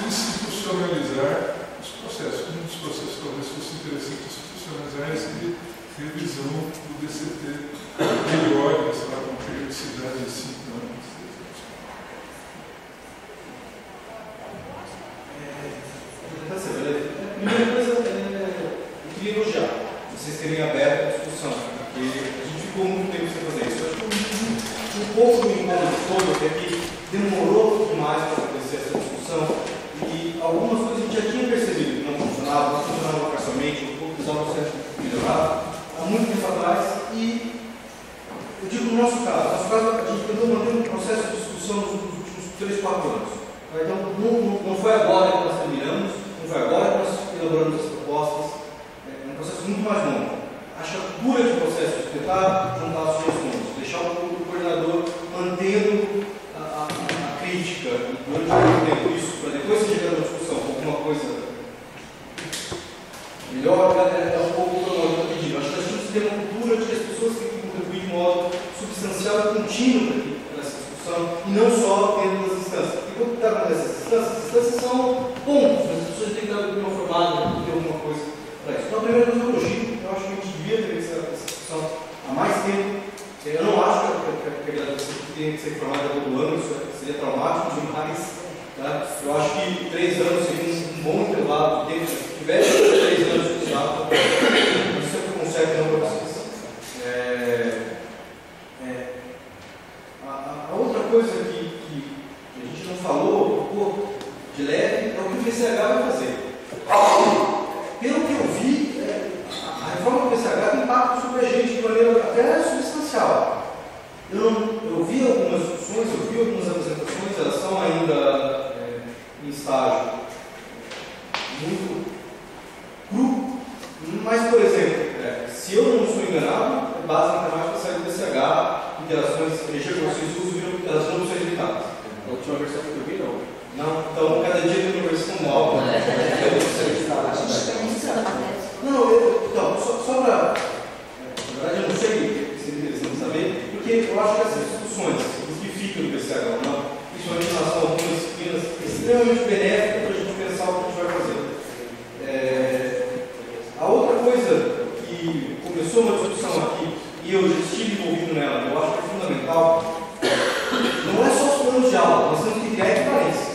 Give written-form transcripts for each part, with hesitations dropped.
institucionalizar os processos. Um dos processos talvez fosse interessante institucionalizar esse de revisão do DCT periódica, sei lá, com periodicidade de 5 anos. Primeira coisa, eu queria elogiar vocês terem aberto a discussão, porque a gente ficou muito tempo sem fazer isso. Eu acho que um pouco do incômodo todo é que demorou demais para acontecer essa discussão e algumas coisas a gente já tinha percebido que não funcionavam parcialmente, ou precisavam ser melhoradas há muito tempo atrás. E eu digo no nosso caso, a gente tentou manter um processo de discussão nos últimos 3, 4 anos. Então, não foi agora que nós terminamos, não foi agora que nós elaboramos as propostas, é um processo muito mais longo. A chatura de processo de tentar juntar as sugestões, deixar o coordenador mantendo a crítica durante muito tempo isso, para depois se chegar na discussão com alguma coisa melhor, é um pouco o que eu estou pedindo. Acho que nós temos que ter uma cultura de que as pessoas têm que contribuir de modo substancial e contínuo para essa discussão, e não só dentro das instâncias. Porque quando está nessas instâncias, as instâncias são pontos, as pessoas têm que dar opinião formada, ter alguma coisa para isso. Então, a primeira coisa que eu elogio, eu acho que a gente devia ter essa discussão há mais tempo. Eu não acho que a graduação tenha que ser formada todo ano, isso seria traumático demais. Tá? Eu acho que 3 anos seria um bom intervalo de tempo. Se tivesse 3 anos de estudado, isso é que eu conservo não para vocês. A outra coisa que a gente não falou, de leve, é o que o PCH vai fazer. Pelo que eu vi, a reforma do PCH tem impacto sobre a gente de maneira até substancial. Eu vi algumas discussões, eu vi algumas apresentações, elas estão ainda em estágio muito cru, mas, por exemplo, se eu não estou enganado, é base na matemática sai do PCH, interações EG, vocês usam, elas não são limitadas. A última versão que eu vi, não. Não, então cada dia tem uma versão nova. Então, só para. Na verdade, eu não sei se é interessante saber, porque eu acho que essas discussões, os que ficam no PCH ou não, principalmente em relação a algumas disciplinas, é extremamente benéfica para a gente pensar o que a gente vai fazer. A outra coisa que começou uma discussão aqui, e eu já estive envolvido nela, eu acho que é fundamental, não é só os planos de aula, nós temos que criar equivalências.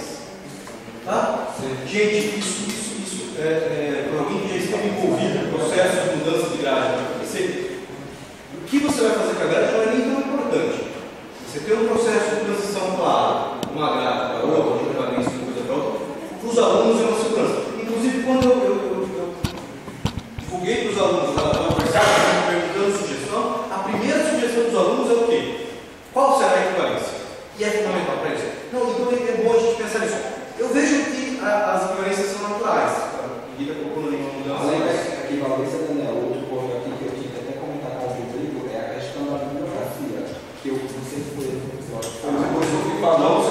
Tá? Gente, isso para alguém que já esteve envolvido no processo de mudança de grade, o que você vai fazer com a grade não é nem tão importante. Você tem um processo de transição claro, uma grade para outra, de equivalência de uma coisa para outra, para os alunos é uma segurança. Inclusive, quando eu divulguei para os alunos lá no conversar, perguntando sugestão, a primeira sugestão dos alunos é o quê? Qual será a equivalência? E é fundamental para isso. Não, então é bom a gente pensar nisso. Eu vejo que as equivalências são naturais. Ninguém está colocando nenhuma mudança. Além da equivalência, Daniel, outro ponto aqui que eu tinha que até comentar com o Rodrigo é a questão da bibliografia. Que eu não sei se foi no episódio. Você começou a falar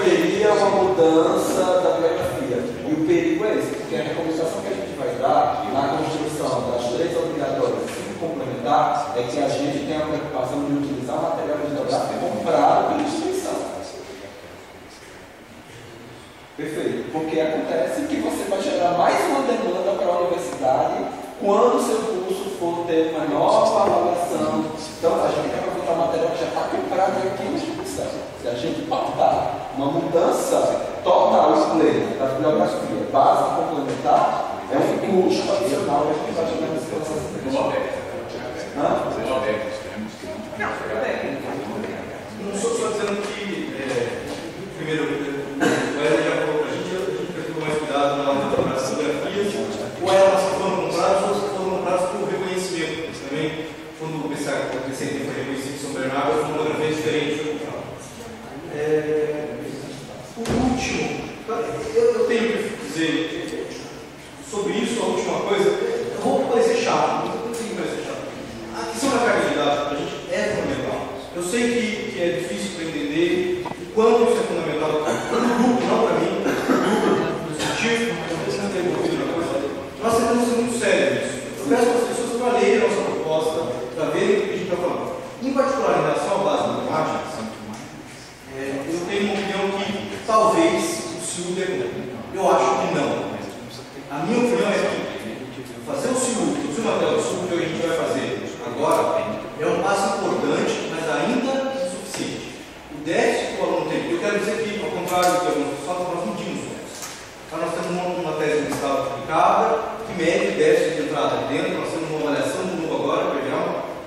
que teria uma mudança da bibliografia. E o perigo é esse, porque a recomendação que a gente vai dar na construção das leis obrigatórias e complementar é que a gente tenha a preocupação de utilizar o material bibliográfico comprado pela instituição. Perfeito, porque acontece que você vai gerar mais uma demanda para a universidade quando o seu curso for ter uma nova avaliação. Então, a gente tem que aproveitar o material que já está comprado aqui na instituição. Se a gente pautar uma mudança total e plena da bibliografia básica complementar, é um custo adicional que a gente vai gerar nesse processo. Não estou só dizendo que, primeiro, o Ela já falou para a gente tem que tomar mais cuidado na hora de trabalhar as fotografias, ou elas foram compradas ou foram compradas por reconhecimento. Também, quando o PCT foi reconhecido em São Bernardo, a fotografia é diferente. O último, eu tenho que dizer sobre isso, a última coisa, eu vou parecer chato, mas eu não tenho que parecer chato. A questão da carga de dados para a gente é fundamental. Eu sei que é difícil para entender o quanto isso é fundamental para o grupo, não para mim, para o grupo, no sentido, nós temos que ser muito sérios nisso. Eu peço para as pessoas para lerem a nossa proposta, para verem o que a gente está falando. Em particular, em relação à base matemática, eu tenho uma opinião que talvez o SIU dê. Eu acho que não. A minha opinião é que fazer o SIU, o material do SIU que a gente vai fazer agora, é um passo importante, mas ainda insuficiente. O déficit que o aluno tem, eu quero dizer que, ao contrário do que alguns pessoas falam, nós medimos o déficit. Então, nós temos uma tese de estado aplicada, que mede o déficit de entrada aqui dentro, nós temos uma avaliação de novo agora,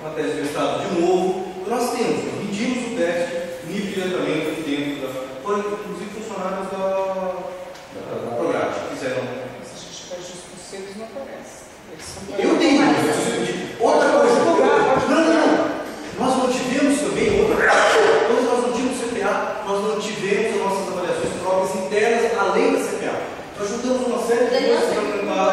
uma tese de estado de novo. Então, nós medimos o déficit, nível de letramento aqui dentro, foram inclusive funcionários da Prograde, que fizeram. Se a gente faz isso com eles, não aparece. Eu tenho. Outra coisa. Não. Nós não tivemos também outra coisa. Quando nós não tínhamos CPA, nós não tivemos as nossas avaliações próprias internas além da CPA. Nós juntamos uma série de coisas para tentar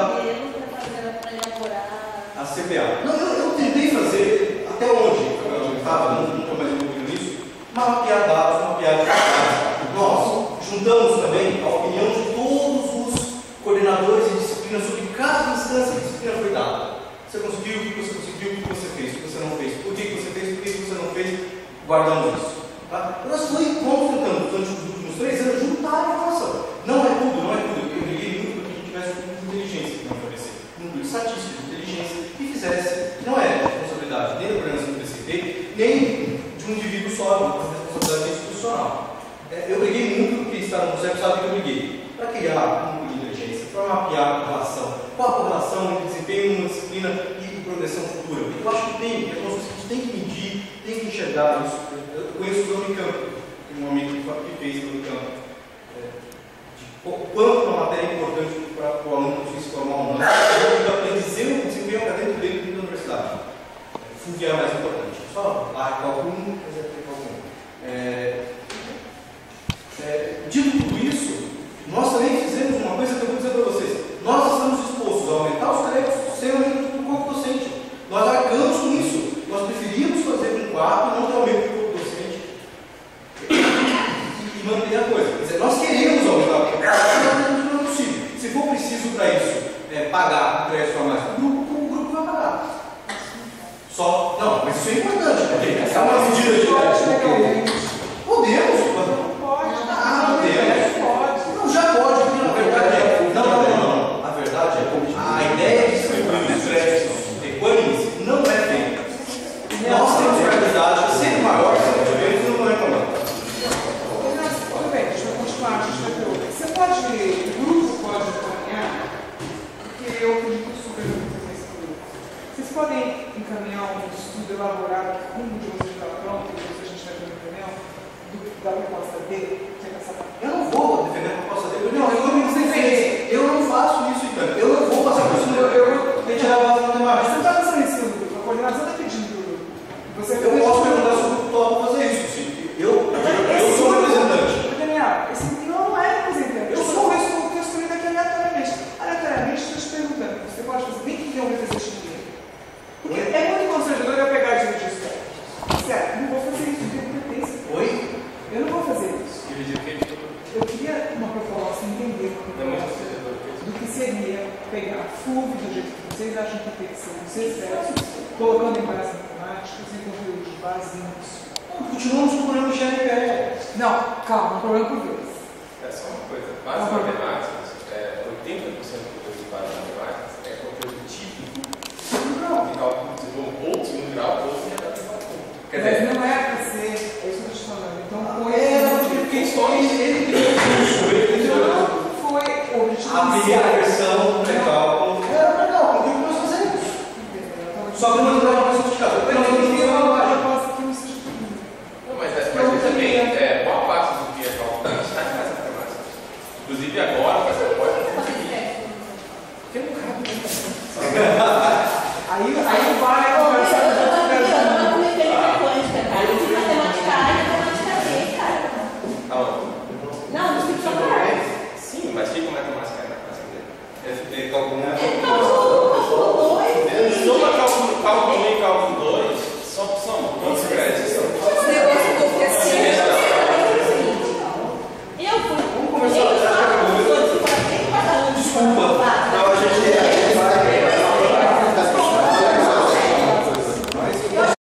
a CPA. Não, eu tentei fazer até onde eu estava, não estou mais envolvido nisso, mapear dados, mapear dados. Nós juntamos também a opinião de todos os coordenadores de disciplina sobre cada instância que a disciplina foi dada. Você conseguiu, o que você conseguiu, o que você fez, o que você não fez, por que você fez, por que você não fez, guardamos isso. Tá? Nós fomos tentando, durante os últimos 3 anos, juntar a informação. Não é tudo. Eu briguei muito para que a gente tivesse um número de inteligência que não oferecer, um número de estatística, de inteligência, que fizesse, não é responsabilidade nem da coordenação do PCT, nem de um indivíduo só, uma responsabilidade institucional. Eu briguei muito porque está no CEP, sabe que eu briguei, para criar um número de inteligência, para mapear a correlação. Qual a correlação entre desempenho numa disciplina e progressão futura? Eu acho que tem, a gente tem que medir, tem que enxergar isso. Eu conheço o Unicamp, tem um amigo que fez o Unicamp. O quanto uma matéria é importante para o aluno conseguir se formar ou não, para dizer o desempenho acadêmico dentro da universidade. FUVIA é mais importante. Só cálculo 1, cálculo 1. Dito tudo isso, nós também fizemos uma coisa que eu vou dizer para vocês. Nós estamos dispostos a aumentar os créditos sem aumento do corpo docente. Nós arcamos com isso. Nós preferimos fazer com 4, não ter aumento do corpo docente e manter a coisa. Quer dizer, nós queremos aumentar o crédito, mas não é possível. Se for preciso para isso pagar o crédito a mais, o grupo vai pagar. Só, não, mas isso é importante, porque é uma medida de crédito. Podemos, não pode. Não, já pode, porque na verdade não. A verdade é a ideia de distribuir os créditos equânimes não é feita. Nós temos realidade sempre maior, sempre não é problema. Tudo bem, deixa eu continuar, a gente vai ter outra. Você pode, o grupo pode encaminhar, porque eu acredito super no que vocês falaram. Vocês podem encaminhar um estudo elaborado como de vocês está pronto, e depois a gente vai ter uma reunião da proposta dele. Eu não vou defender a proposta dele. Eu não faço isso, então. Eu não vou passar por isso. Eu vou retirar a base matemática. Você está pensando nisso, a coordenação está pedindo. Eu posso perguntar se o grupo topa fazer isso. Sim. Eu sou o representante. Daniel, esse grupo não é representante. Eu sou o escolhido aqui aleatoriamente. Aleatoriamente, estou te perguntando. Você pode fazer nem que eu represente ninguém. Porque é muito constrangedor eu pegar e dividir isso. Certo, não vou fazer isso, não tenho competência. Oi? Eu não vou fazer isso. Eu queria uma proposta, entender do que seria pegar FUV do jeito que vocês acham que tem que ser, os excessos, colocando em bases matemáticas e conteúdos básicos. Continuamos com o problema do GNPR. Não, calma, um problema por vez. É só uma coisa, bases matemáticas, 80% do conteúdo de bases matemáticas é conteúdo típico de cálculo de ou de segundo grau ou de redação. Mas não é para ser, é isso que eu estou te falando. Então, porque só ele criou o curso, ele criou foi o objetivo a primeira versão